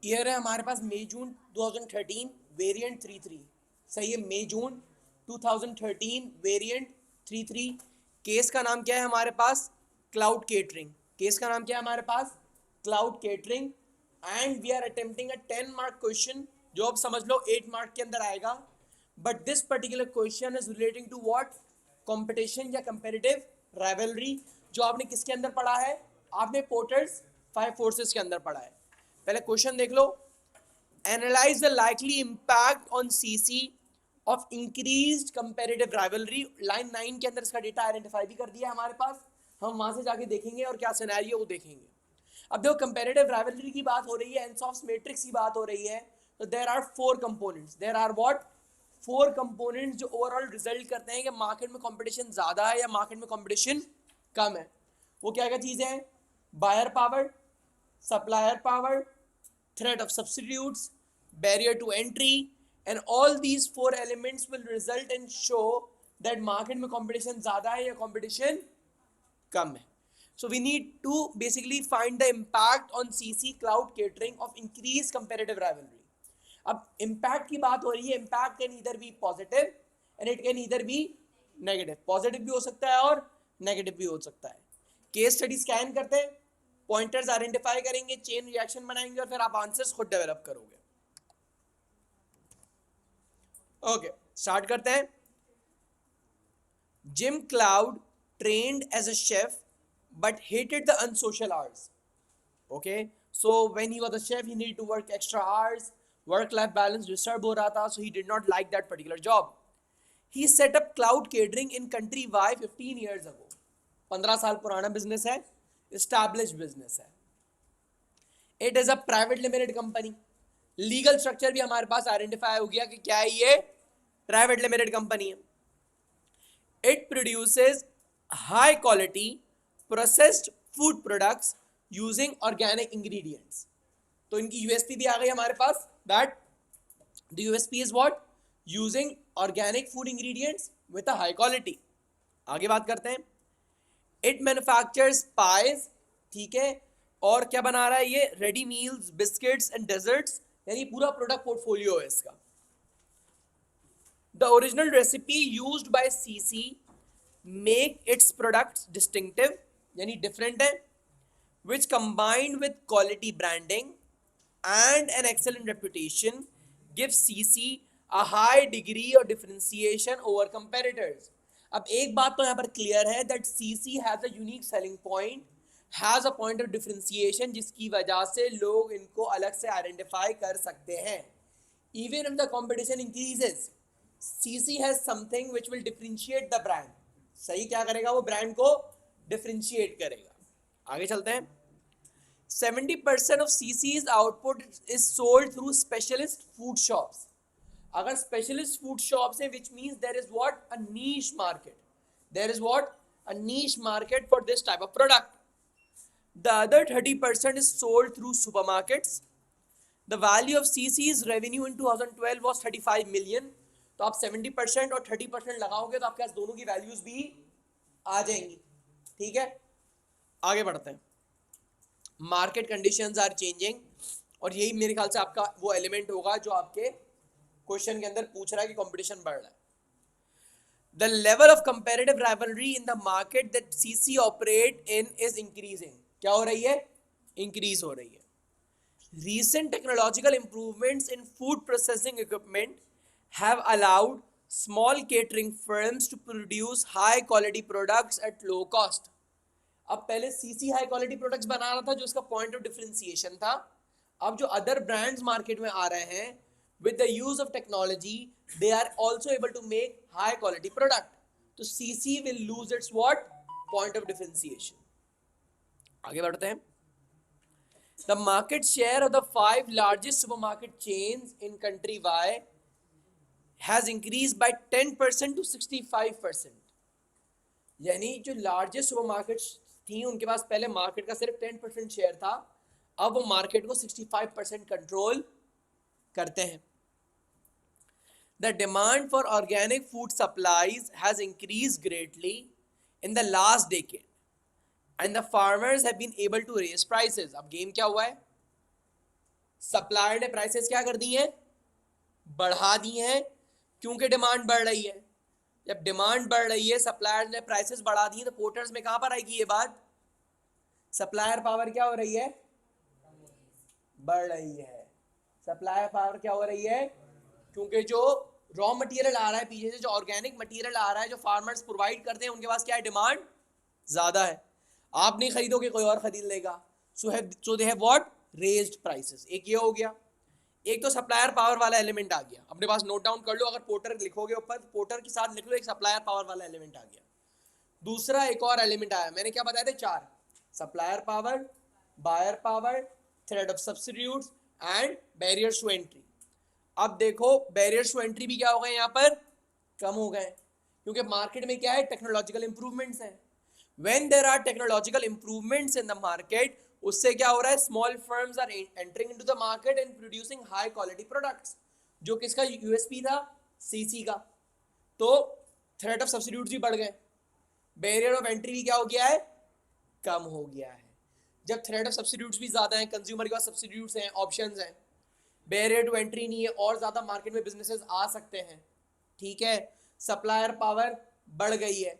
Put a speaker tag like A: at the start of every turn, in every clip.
A: Year है हमारे पास मई जून 2013 variant 33। सही है, मई जून 2013 वेरिएंट 33। केस का नाम क्या है हमारे पास? Cloud catering. केस का नाम क्या है हमारे पास? Cloud Catering. And we are attempting a 10 mark question, जो अब समझ लो 8 मार्क के अंदर आएगा। But this particular question is relating to what? Competition या कंपेरेटिव राइवलरी, जो आपने किसके अंदर पढ़ा है? आपने पोर्टर्स फाइव फोर्सेस के अंदर पढ़ा है। पहले क्वेश्चन देख लो। Analyse the likely impact on CC of increased comparative rivalry. Line 9 के अंदर इसका डेटा आइडेंटिफाई भी कर दिया है हमारे पास, हम वहां से जाके देखेंगे और क्या सिनेरियो वो देखेंगे। अब देखो, कंपेरेटिव राइवलरी की बात हो रही है, एनसॉफ्स मैट्रिक्स की बात हो रही है, तो there are four components. There are what? Four components जो ओवरऑल रिजल्ट करते हैं कि मार्केट में कंपटीशन ज्यादा है या मार्केट में कंपटीशन कम है। वो क्या क्या चीजें हैं? Buyer power, supplier power, threat of substitutes, barrier to entry, and all these four elements will result and show that market में competition ज़्यादा है या competition कम है. So we need to basically find the impact on CC cloud catering of increased competitive rivalry. अब impact की बात हो रही है, impact can either be positive and it can either be negative. Positive भी हो सकता है और negative भी हो सकता है. केस स्टडी स्कैन करते हैं, पॉइंटर्स आइडेंटिफाई करेंगे, चेन रिएक्शन बनाएंगे और फिर आप आंसर्स खुद डेवलप करोगे। ओके, स्टार्ट करते हैं। Gym cloud trained as a chef but hated the unsocial hours. Okay, so when he was a chef he needed to work extra hours, work life balance disturb हो रहा था, so he did not like that particular job. He set up cloud catering in country Y 15 years ago. 15 साल पुराना business है, established business है। It is a private limited company. Legal structure भी हमारे पास identify हो गया कि क्या है ये? प्राइवेट लिमिटेड कंपनी है। It produces high quality processed food products using organic ingredients. तो इनकी यूएसपी भी आ गई हमारे पास, that the USP is what? Using organic food ingredients with a high quality. आगे बात करते हैं। इट मैन्युफैक्चर्स पाइज, ठीक है, और क्या बना रहा है ये? Ready meals, biscuits and desserts, यानी पूरा प्रोडक्ट पोर्टफोलियो है इसका। The original recipe used by CC make its products distinctive, यानी डिफरेंट है, which combined with quality branding and an excellent reputation gives CC a high degree of differentiation over competitors. अब एक बात तो यहाँ पर क्लियर है that CC has a unique selling point, has a point of differentiation, जिसकी वजह से लोग इनको अलग से आइडेंटिफाई कर सकते हैं। Even if the competition increases, CC has something which will differentiate the brand. सही क्या करेगा? वो ब्रांड को डिफरेंशिएट करेगा। आगे चलते हैं। 70% of CC's output is sold through specialist food shops. अगर specialist food shops है, which means there is what? A niche market. There is what? A niche market for this type of product. The other 30% is sold through supermarkets. The value of CC's revenue in 2012 was 35 million. तो आप 70% और 30% लगाओगे तो आपके पास दोनों की values भी आ जाएंगी। ठीक है, आगे बढ़ते हैं। मार्केट कंडीशंस आर चेंजिंग, और यही मेरे ख्याल से आपका वो एलिमेंट होगा जो आपके क्वेश्चन के अंदर पूछ रहा है कि कंपटीशन बढ़ रहा है। The level of comparative rivalry in the market that CC operate in is increasing. क्या हो रही है? इंक्रीज हो रही है। Recent technological improvements in food processing equipment have allowed small catering firms to produce high quality products at low cost. अब पहले CC high quality products बना रहा था जो इसका पॉइंट ऑफ डिफरेंशिएशन था। अब जो अदर ब्रांड्स मार्केट में आ रहे हैं, with the use of technology they are also able to make high quality product. तो CC will lose its what? Point of differentiation. आगे बढ़ते हैं। The market share of the 5 largest supermarket chains in country Y has increased by 10% to 65%. यानी जो largest supermarkets थी उनके पास पहले market का सिर्फ 10% शेयर था, अब वो मार्केट को 65% कंट्रोल करते हैं। The demand for organic food supplies has increased greatly in the last decade and the farmers have been able to raise prices. अब गेम क्या हुआ है? सप्लायर ने प्राइसेस क्या कर दी हैं, बढ़ा दी हैं, क्योंकि डिमांड बढ़ रही है। जब डिमांड बढ़ रही है, सप्लायर ने प्राइसेस बढ़ा दी है, तो पोर्टर्स में कहां पर आएगी ये बात, सप्लायर पावर क्या हो रही है, बढ़ रही है। सप्लायर पावर क्या हो रही है, क्योंकि जो रॉ मटेरियल आ रहा है पीछे से, जो ऑर्गेनिक मटेरियल आ रहा है, जो फार्मर्स प्रोवाइड करते हैं, उनके पास क्या है, डिमांड ज्यादा है। आप नहीं खरीदोगे, कोई और खरीद लेगा। So they have what, raised prices. एक ये हो गया। एक तो सप्लायर पावर वाला एलिमेंट आ गया अपने पास, नोट डाउन कर लो। अगर पोर्टर लिखोगे ऊपर, पोर्टर के साथ लिख लो एक सप्लायर पावर वाला एलिमेंट आ गया। दूसरा एक और एलिमेंट आया, मैंने क्या बताया था, चार, supplier power, buyer power, threat of substitutes and barriers to entry. अब देखो बैरियर्स टू एंट्री भी क्या हो गए यहाँ पर, कम हो गए, क्योंकि मार्केट में क्या है, टेक्नोलॉजिकल इंप्रूवमेंट्स हैं। When there are technological improvements in the market, उससे क्या हो रहा है, small firms are entering into the market and producing high quality products. जो किसका यूएसपी था, सीसी का। तो थ्रेट ऑफ सब्स्टिट्यूट्स भी बढ़ गए, बैरियर ऑफ एंट्री भी क्या हो गया है, कम हो गया है। जब थ्रेट ऑफ सब्स्टिट्यूट्स भी ज्यादा हैं, कंज्यूमर के पास सब्स्टिट्यूट्स हैं, ऑप्शंस हैं, बैरियर टू एंट्री नहीं है, और ज्यादा मार्केट में बिजनेसेस आ सकते हैं, ठीक है। सप्लायर पावर बढ़ गई है,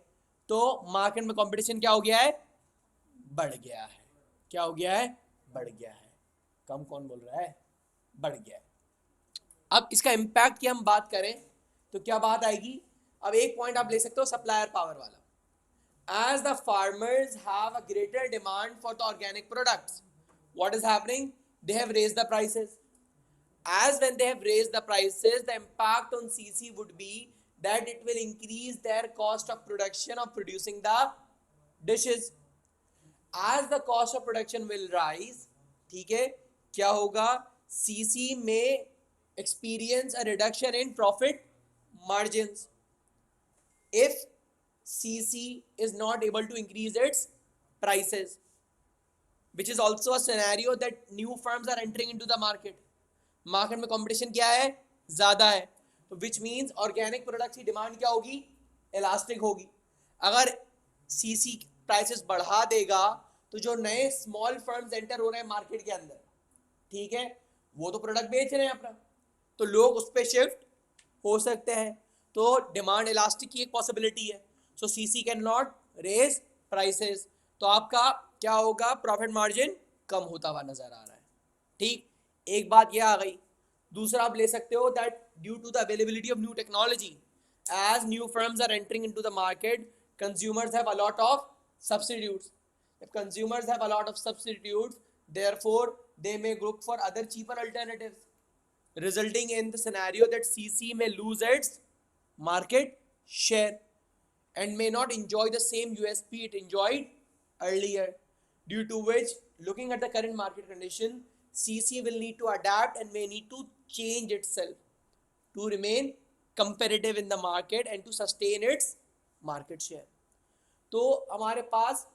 A: तो मार्केट में कंपटीशन क्या हो गया है, बढ़ गया है। क्या हो गया है, बढ़ गया है। कम कौन बोल रहा है, बढ़ गया है। अब इसका इंपैक्ट की हम बात करें तो क्या बात आएगी। अब एक पॉइंट आप ले सकते हो सप्लायर पावर वाला, as the farmers have a greater demand for the organic products, what is happening, they have raised the prices. As when they have raised the prices, the impact on CC would be that it will increase their cost of production of producing the dishes. As the cost of production will rise, ठीक है, क्या होगा, CC में experience a reduction in profit margins if CC is not able to increase its prices, which is also a scenario that new firms are entering into the market. Market में competition क्या है, ज्यादा है, तो which means organic products की demand क्या होगी, elastic होगी। अगर सीसी प्राइसेस बढ़ा देगा तो जो नए स्मॉल फर्म्स एंटर हो रहे हैं मार्केट के अंदर, ठीक है, वो तो प्रोडक्ट बेच रहे हैं अपना, तो लोग उस पर शिफ्ट हो सकते हैं, तो डिमांड इलास्टिक की एक पॉसिबिलिटी है। So CC can not raise prices, तो आपका क्या होगा, प्रॉफिट मार्जिन कम होता हुआ नजर आ रहा है। ठीक, एक बात यह आ गई। दूसरा आप ले सकते हो that due to the availability of new technology, as new firms are entering into the market, consumers have a lot of substitutes. if consumers have a lot of substitutes, therefore they may look for other cheaper alternatives, resulting in the scenario that CC may lose its market share and may not enjoy the same USP it enjoyed earlier, due to which, looking at the current market condition, CC will need to adapt and may need to change itself to remain competitive in the market and to sustain its market share. तो हमारे पास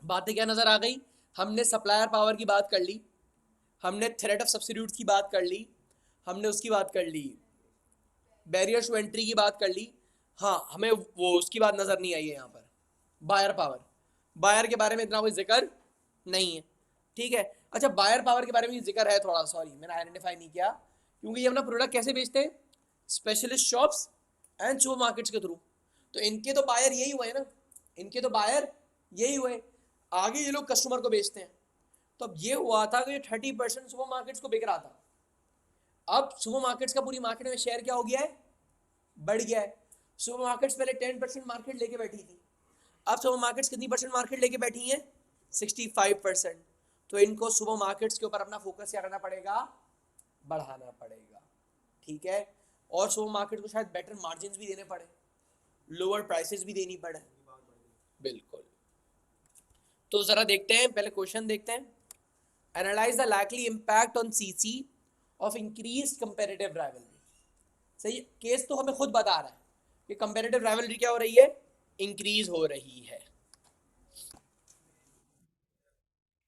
A: बातें क्या नजर आ गई, हमने supplier power की बात कर ली, हमने थ्रेट ऑफ सब्स्टिट्यूट्स की बात कर ली, हमने उसकी बात कर ली, बैरियर्स टू एंट्री की बात कर ली। हाँ, हमें वो उसकी बात नजर नहीं आई है यहाँ पर, बायर पावर। बायर के बारे में इतना कोई जिक्र नहीं है, ठीक है। अच्छा, बायर पावर के बारे में जिक्र है थोड़ा, सॉरी मैंने आइडेंटिफाई नहीं किया, क्योंकि ये अपना प्रोडक्ट कैसे बेचते हैं, specialist shops and super markets के थ्रू, तो इनके तो बायर यही हुए ना, इनके तो बायर यही हुए, आगे ये लोग कस्टमर को बेचते हैं। तो अब ये हुआ था कि 30% सुपर मार्केट्स को बिक रहा था, अब सुपर मार्केट्स का पूरी मार्केट में शेयर क्या हो गया है, बढ़ गया है। सुपर मार्केट्स पहले 10% मार्केट लेके बैठी थी, अब सुपर मार्केट्स कितनी परसेंट मार्केट लेके बैठी हैं, 65%। तो इनको सुपर मार्केट्स के ऊपर अपना फोकस क्या करना पड़ेगा, बढ़ाना पड़ेगा, ठीक है। और सुपर मार्केट को शायद बेटर मार्जिन भी देने पड़े, लोअर प्राइसेस भी देनी पड़े, बिल्कुल। तो जरा देखते हैं, पहले क्वेश्चन देखते हैं। Analyse the likely impact on CC of increased comparative rivalry. सही, केस तो हमें खुद बता रहा है कि कंपैरेटिव राइवलरी क्या हो रही है, इंक्रीज हो रही है।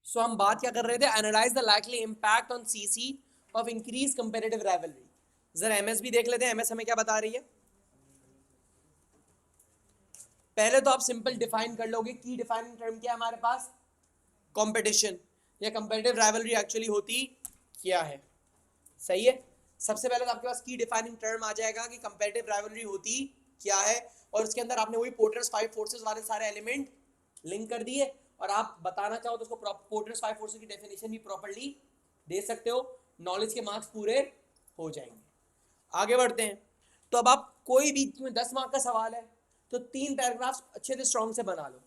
A: सो हम बात क्या कर रहे थे, analyse the likely impact on CC of increase comparative rivalry. जरा एमएस भी देख लेते हैं, एमएस हमें क्या बता रही है। पहले तो आप सिंपल डिफाइन कर लोगे, की डिफाइनिंग टर्म क्या है हमारे पास, कंपटीशन, या कंपैरेटिव राइवलरी एक्चुअली होती क्या है। सही है। सबसे पहले तो आपके पास की डिफाइनिंग टर्म आ जाएगा कि कंपैरेटिव राइवलरी होती क्या है, और उसके अंदर आपने वही पोर्टर्स फाइव फोर्सेस वाले सारे एलिमेंट लिंक कर दिए, और आप बताना चाहो तो उसको पोर्टर्स फाइव फोर्सेस की डेफिनेशन भी प्रॉपर्ली दे सकते हो, नॉलेज के मार्क्स पूरे हो जाएंगे। आगे बढ़ते हैं। तो अब आप कोई भी 10 मार्क का सवाल है तो 3 पैराग्राफ्स अच्छे से स्ट्रॉन्ग से बना लो।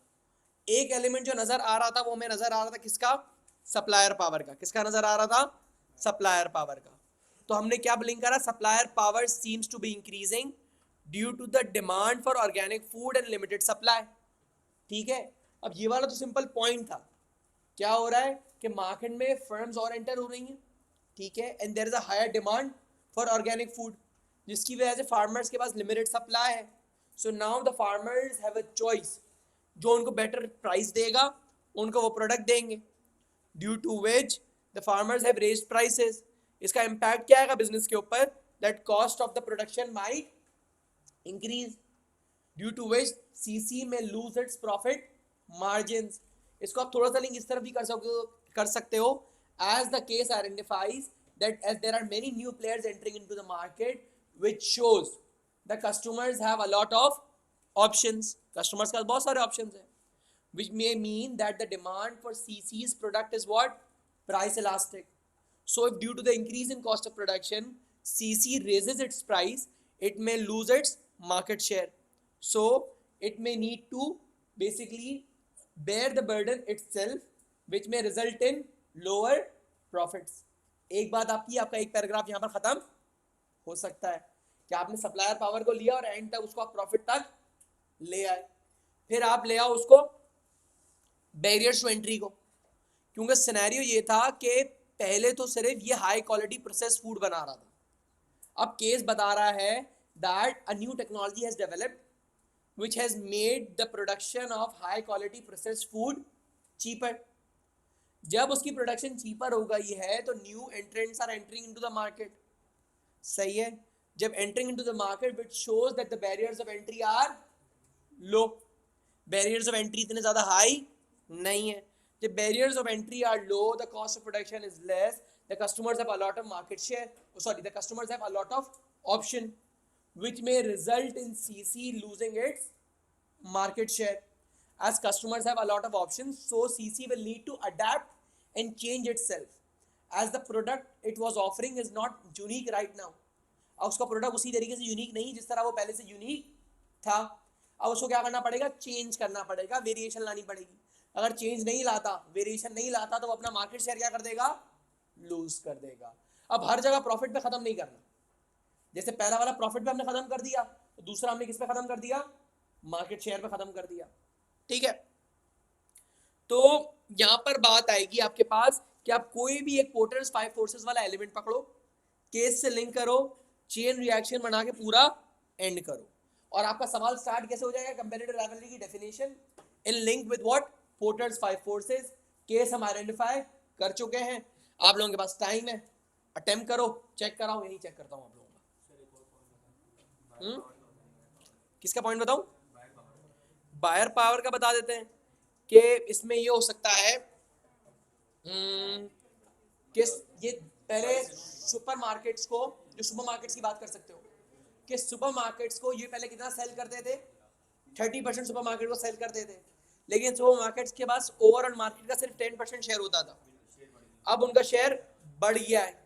A: एक एलिमेंट जो नजर आ रहा था वो हमें नजर आ रहा था किसका, सप्लायर पावर का। किसका नजर आ रहा था, सप्लायर पावर का। तो हमने क्या लिंक करा, supplier power seems to be increasing due to the demand for organic food and limited supply. ठीक है। अब ये वाला तो सिंपल पॉइंट था। क्या हो रहा है कि मार्केट में फर्म्स और एंटर हो रही हैं, ठीक है, and there is a higher demand for organic food, जिसकी वजह से फार्मर्स के पास लिमिटेड सप्लाई है। So now the farmers have a choice, जो उनको बेटर प्राइस देगा उनको वो प्रोडक्ट देंगे, due to which the farmers have raised prices. इसका इम्पैक्ट क्या आएगा बिजनेस के ऊपर, that cost of the production might increase, due to which CC may lose its profit margins. इसको आप थोड़ा सा लिंक इस तरफ भी कर सकते हो, as the case identifies that as there are many new players entering into the market, which shows the customers have a lot of options. Customers का बहुत सारे options हैं, which may mean that the demand for CC's product is what, price elastic. So if due to the increase in cost of production CC raises its price, it may lose its market share. So it may need to basically bear the burden itself, which may result in lower profits. एक बात आपकी, आपका एक paragraph यहां पर खत्म हो सकता है कि आपने सप्लायर पावर को लिया और एंड तक उसको आप प्रॉफिट तक ले आए। फिर आप ले आओ उसको बैरियर्स टू एंट्री को, क्योंकि सिनेरियो ये था कि पहले तो सिर्फ ये हाई क्वालिटी प्रोसेस फूड बना रहा था, अब केस बता रहा है that a new technology has developed which has made the production of high quality processed food cheaper. जब उसकी प्रोडक्शन चीपर हो गई है तो new entrants are entering into the market. सही है। जब entering into the market which shows that the barriers of entry are low. Barriers of entry इतने ज्यादा हाई नहीं है। जब barriers of entry are low, the cost of production is less, the customers have a lot of market share, sorry the customers have a lot of option, which may result in CC losing its market share. As customers have a lot of options, so CC will need to adapt and change itself, as the product it was offering is not unique right now. अब उसका product उसी तरीके से unique नहीं जिस तरह वो पहले से यूनिक था। अब उसको क्या करना पड़ेगा, चेंज करना पड़ेगा, वेरिएशन लानी पड़ेगी। अगर चेंज नहीं लाता, वेरिएशन नहीं लाता, तो वो अपना मार्केट शेयर क्या कर देगा, लूज कर देगा। अब हर जगह प्रॉफिट पे खत्म नहीं करना, जैसे पहला वाला प्रॉफिट पे हमने खत्म कर दिया, तो दूसरा हमने किस पे खत्म कर दिया, मार्केट शेयर पे खत्म कर दिया। ठीक है। तो यहां पर बात आएगी आपके पास कि आप कोई भी एक पोर्टर्स फाइव फोर्सेस वाला एलिमेंट पकड़ो, केस से लिंक करो, चेन रिएक्शन बना के पूरा एंड करो, और आपका सवाल स्टार्ट कैसे हो जाएगा, कंपैरेटिव राइवलरी की definition in link with what, Porter's five forces. Case हम आइडेंटिफाई कर चुके हैं, आप लोगों के पास टाइम है, अटेम्प्ट करो, चेक कराओ, यही चेक करता हूं आप लोगों का। किसका पॉइंट बताऊं, बायर पावर का बता देते हैं कि इसमें ये हो सकता है कि ये पहले सुपरमार्केट्स को, जो सुपरमार्केट्स की बात कर सकते हो कि सुपरमार्केट्स को ये पहले कितना सेल करते थे, 30% सुपरमार्केट को सेल करते थे, लेकिन सुपरमार्केट्स के पास ओवरऑल मार्केट का सिर्फ 10% शेयर होता था। अब उनका शेयर बढ़ गया है,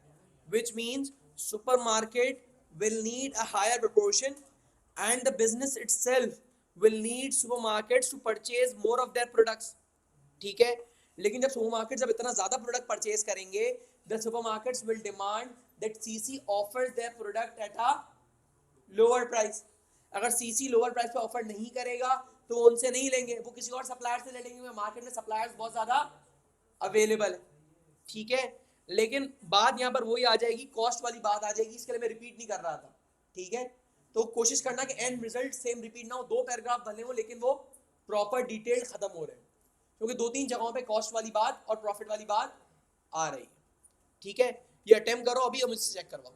A: which means supermarket will need a higher proportion and the business itself will need supermarkets to purchase more of their products. ठीक है। लेकिन जब सुपरमार्केट जब इतना ज्यादा प्रोडक्ट परचेज करेंगे, the supermarkets will demand that CC offers their product at a lower price. अगर CC lower price पे ऑफर नहीं करेगा तो वो उनसे नहीं लेंगे, वो किसी और सप्लायर से ले लेंगे, मार्केट में सप्लायर्स बहुत ज्यादा अवेलेबल है। ठीक है। लेकिन बात यहाँ पर वही आ जाएगी, कॉस्ट वाली बात आ जाएगी, इसके लिए मैं रिपीट नहीं कर रहा था। ठीक है। तो कोशिश करना कि एंड रिजल्ट सेम रिपीट ना हो, 2 पैराग्राफ बने हो लेकिन वो प्रॉपर डिटेल खत्म हो रहे हैं, क्योंकि 2-3 जगहों पे कॉस्ट वाली बात और प्रॉफिट वाली बात आ रही है। ठीक है। ये अटेम्प्ट करो अभी और मुझसे चेक करवाओ।